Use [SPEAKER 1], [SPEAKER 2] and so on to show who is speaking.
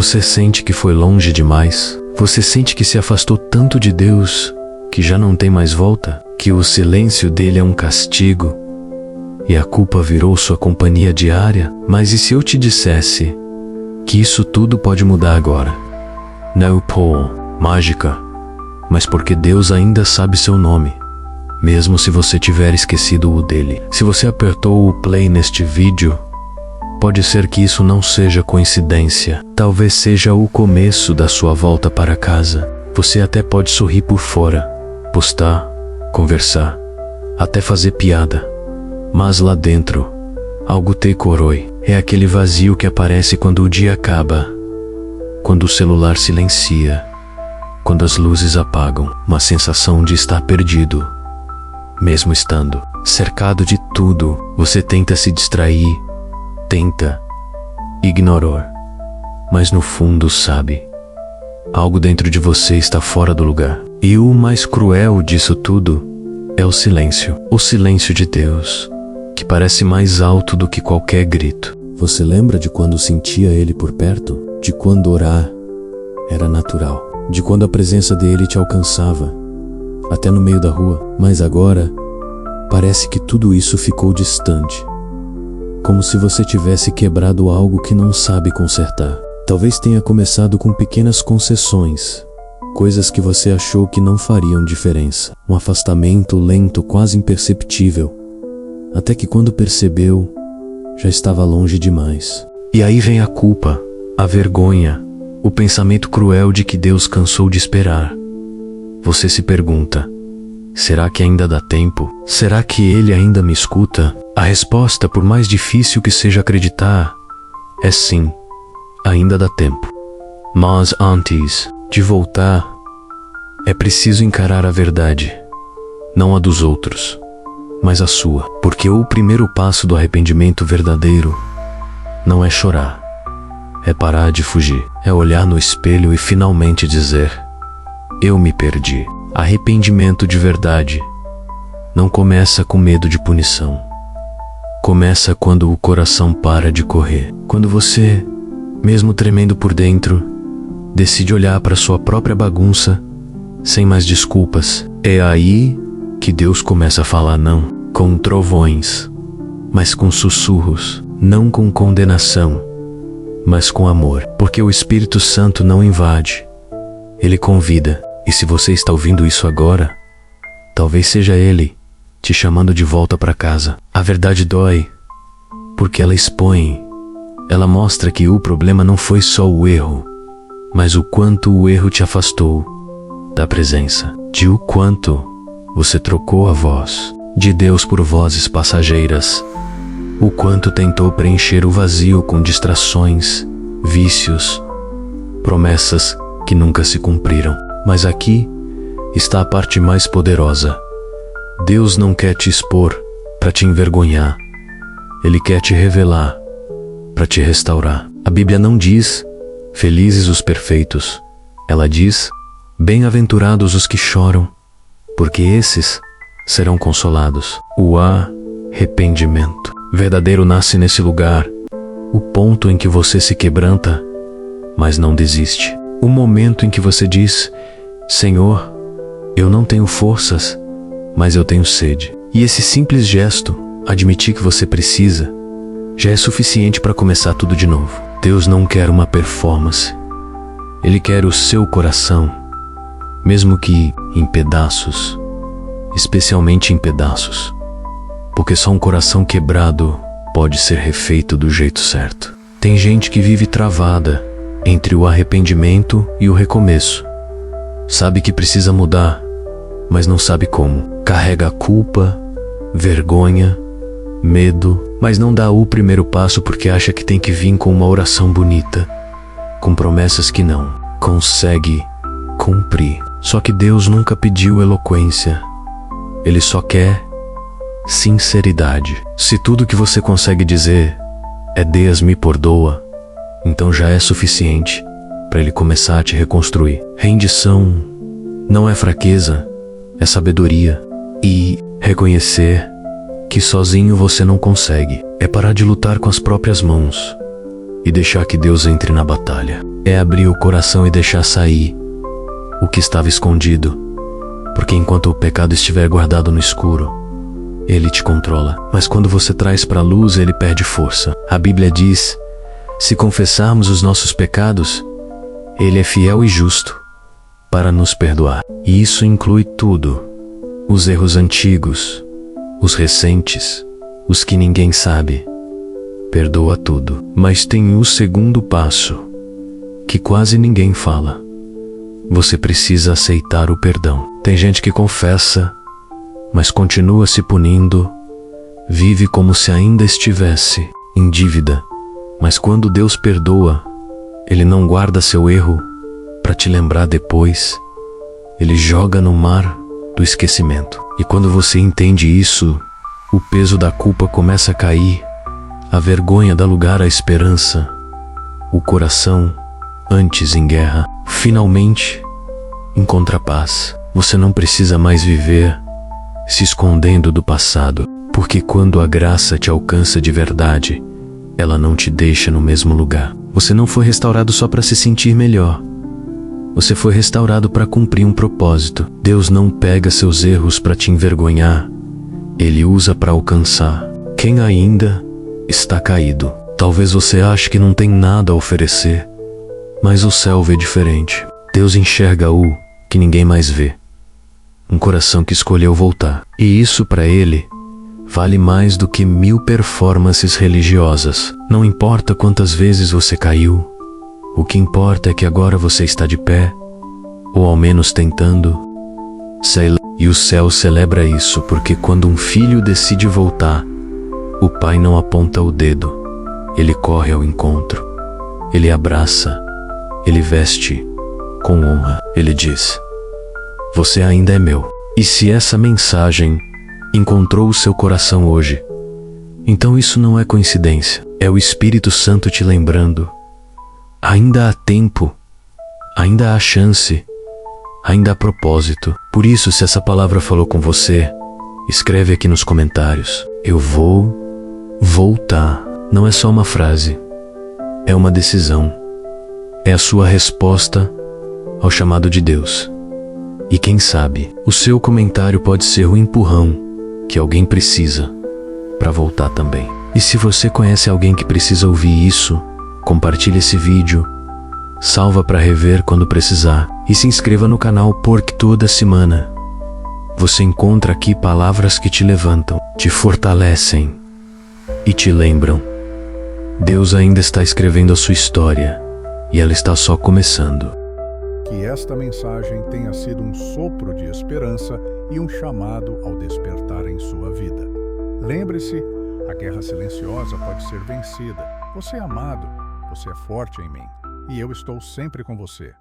[SPEAKER 1] Você sente que foi longe demais? Você sente que se afastou tanto de Deus que já não tem mais volta? Que o silêncio dele é um castigo e a culpa virou sua companhia diária? Mas e se eu te dissesse que isso tudo pode mudar agora? Não, Paul, mágica, mas porque Deus ainda sabe seu nome, mesmo se você tiver esquecido o dele. Se você apertou o play neste vídeo, pode ser que isso não seja coincidência. Talvez seja o começo da sua volta para casa. Você até pode sorrir por fora, postar, conversar, até fazer piada. Mas lá dentro, algo te corrói. É aquele vazio que aparece quando o dia acaba, quando o celular silencia, quando as luzes apagam. Uma sensação de estar perdido. Mesmo estando cercado de tudo, você tenta se distrair, tenta ignorar, mas no fundo sabe, algo dentro de você está fora do lugar. E o mais cruel disso tudo é o silêncio de Deus, que parece mais alto do que qualquer grito. Você lembra de quando sentia Ele por perto? De quando orar era natural? De quando a presença dele te alcançava, até no meio da rua? Mas agora, parece que tudo isso ficou distante. Como se você tivesse quebrado algo que não sabe consertar. Talvez tenha começado com pequenas concessões, coisas que você achou que não fariam diferença. Um afastamento lento, quase imperceptível, até que quando percebeu, já estava longe demais. E aí vem a culpa, a vergonha, o pensamento cruel de que Deus cansou de esperar. Você se pergunta: será que ainda dá tempo? Será que Ele ainda me escuta? A resposta, por mais difícil que seja acreditar, é sim, ainda dá tempo. Mas antes de voltar, é preciso encarar a verdade, não a dos outros, mas a sua. Porque o primeiro passo do arrependimento verdadeiro não é chorar, é parar de fugir, é olhar no espelho e finalmente dizer: eu me perdi. Arrependimento de verdade não começa com medo de punição. Começa quando o coração para de correr. Quando você, mesmo tremendo por dentro, decide olhar para sua própria bagunça sem mais desculpas. É aí que Deus começa a falar não, com trovões, mas com sussurros, não com condenação, mas com amor. Porque o Espírito Santo não invade, ele convida. E se você está ouvindo isso agora, talvez seja Ele te chamando de volta para casa. A verdade dói, porque ela expõe, ela mostra que o problema não foi só o erro, mas o quanto o erro te afastou da presença, de o quanto você trocou a voz de Deus por vozes passageiras, o quanto tentou preencher o vazio com distrações, vícios, promessas que nunca se cumpriram. Mas aqui está a parte mais poderosa. Deus não quer te expor para te envergonhar. Ele quer te revelar para te restaurar. A Bíblia não diz: felizes os perfeitos. Ela diz: bem-aventurados os que choram, porque esses serão consolados. O arrependimento verdadeiro nasce nesse lugar, o ponto em que você se quebranta, mas não desiste. O momento em que você diz: Senhor, eu não tenho forças, mas eu tenho sede. E esse simples gesto, admitir que você precisa, já é suficiente para começar tudo de novo. Deus não quer uma performance. Ele quer o seu coração, mesmo que em pedaços, especialmente em pedaços. Porque só um coração quebrado pode ser refeito do jeito certo. Tem gente que vive travada entre o arrependimento e o recomeço. Sabe que precisa mudar, mas não sabe como. Carrega a culpa, vergonha, medo, mas não dá o primeiro passo porque acha que tem que vir com uma oração bonita, com promessas que não consegue cumprir. Só que Deus nunca pediu eloquência. Ele só quer sinceridade. Se tudo que você consegue dizer é Deus me perdoa, então já é suficiente para Ele começar a te reconstruir. Rendição não é fraqueza, é sabedoria. E reconhecer que sozinho você não consegue. É parar de lutar com as próprias mãos e deixar que Deus entre na batalha. É abrir o coração e deixar sair o que estava escondido, porque enquanto o pecado estiver guardado no escuro, ele te controla. Mas quando você traz para a luz, ele perde força. A Bíblia diz: se confessarmos os nossos pecados, ele é fiel e justo para nos perdoar. E isso inclui tudo: os erros antigos, os recentes, os que ninguém sabe. Perdoa tudo. Mas tem o segundo passo, que quase ninguém fala. Você precisa aceitar o perdão. Tem gente que confessa, mas continua se punindo, vive como se ainda estivesse em dívida. Mas quando Deus perdoa, ele não guarda seu erro para te lembrar depois. Ele joga no mar do esquecimento. E quando você entende isso, o peso da culpa começa a cair, a vergonha dá lugar à esperança, o coração, antes em guerra, finalmente encontra paz. Você não precisa mais viver se escondendo do passado, porque quando a graça te alcança de verdade, ela não te deixa no mesmo lugar. Você não foi restaurado só para se sentir melhor. Você foi restaurado para cumprir um propósito. Deus não pega seus erros para te envergonhar. Ele usa para alcançar quem ainda está caído. Talvez você ache que não tem nada a oferecer, mas o céu vê diferente. Deus enxerga o que ninguém mais vê. Um coração que escolheu voltar. E isso para ele vale mais do que 1000 performances religiosas. Não importa quantas vezes você caiu, o que importa é que agora você está de pé, ou ao menos tentando. E o céu celebra isso, porque quando um filho decide voltar, o pai não aponta o dedo, ele corre ao encontro, ele abraça, ele veste com honra, ele diz: você ainda é meu. E se essa mensagem encontrou o seu coração hoje, então isso não é coincidência, é o Espírito Santo te lembrando: ainda há tempo, ainda há chance, ainda há propósito. Por isso, se essa palavra falou com você, escreve aqui nos comentários: eu vou voltar. Não é só uma frase, é uma decisão. É a sua resposta ao chamado de Deus. E quem sabe, o seu comentário pode ser o empurrão que alguém precisa para voltar também. E se você conhece alguém que precisa ouvir isso, compartilhe esse vídeo, salva para rever quando precisar e se inscreva no canal, porque toda semana você encontra aqui palavras que te levantam, te fortalecem e te lembram: Deus ainda está escrevendo a sua história e ela está só começando.
[SPEAKER 2] Que esta mensagem tenha sido um sopro de esperança e um chamado ao despertar em sua vida. Lembre-se, a guerra silenciosa pode ser vencida. Você é amado, você é forte em mim, e eu estou sempre com você.